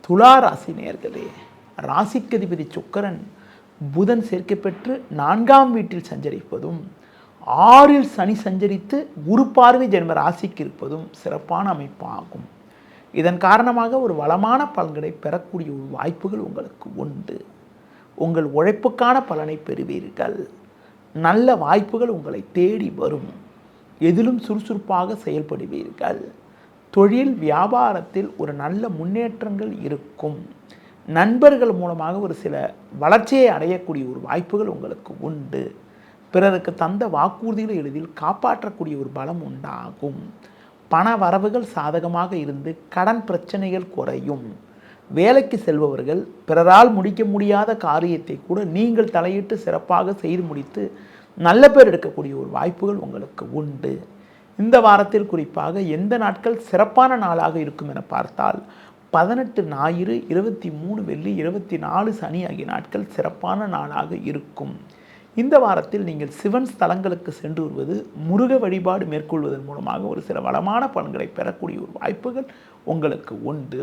துலா ராசி நேயர்களே, ராசிக்கதிபதி சுக்கிரன் புதன் சேர்க்கை பெற்று 4ஆம் வீட்டில் சஞ்சரிப்பதும் 6இல் சனி சஞ்சரித்து குரு பார்வை ஜென்ம ராசிக்கு இருப்பதும் சிறப்பான அமைப்பாகும். இதன் காரணமாக ஒரு வளமான பலன்களை பெறக்கூடிய ஒரு வாய்ப்புகள் உங்களுக்கு உண்டு. உங்கள் உழைப்புக்கான பலனை பெறுவீர்கள். நல்ல வாய்ப்புகள் உங்களை தேடி வரும். எதிலும் சுறுசுறுப்பாக செயல்படுவீர்கள். தொழில் வியாபாரத்தில் ஒரு நல்ல முன்னேற்றங்கள் இருக்கும். நண்பர்கள் மூலமாக ஒரு சில வளர்ச்சியை அடையக்கூடிய ஒரு வாய்ப்புகள் உங்களுக்கு உண்டு. பிறருக்கு தந்த வாக்குறுதிகளை எளிதில் காப்பாற்றக்கூடிய ஒரு பலம் உண்டாகும். பண வரவுகள் சாதகமாக இருந்து கடன் பிரச்சனைகள் குறையும். வேலைக்கு செல்பவர்கள் பிறரால் முடிக்க முடியாத காரியத்தை கூட நீங்கள் தலையிட்டு சிறப்பாக செய்து முடித்து நல்ல பேர் எடுக்கக்கூடிய ஒரு வாய்ப்புகள் உங்களுக்கு உண்டு. இந்த வாரத்தில் குறிப்பாக எந்த நாட்கள் சிறப்பான நாளாக இருக்கும் என பார்த்தால் 18 ஞாயிறு, 23 வெள்ளி, 24 சனி ஆகிய நாட்கள் சிறப்பான நாளாக இருக்கும். இந்த வாரத்தில் நீங்கள் சிவன் ஸ்தலங்களுக்கு சென்று வருவது, முருக வழிபாடு மேற்கொள்வதன் மூலமாக ஒரு சில வளமான பலன்களை பெறக்கூடிய ஒரு வாய்ப்புகள் உங்களுக்கு உண்டு.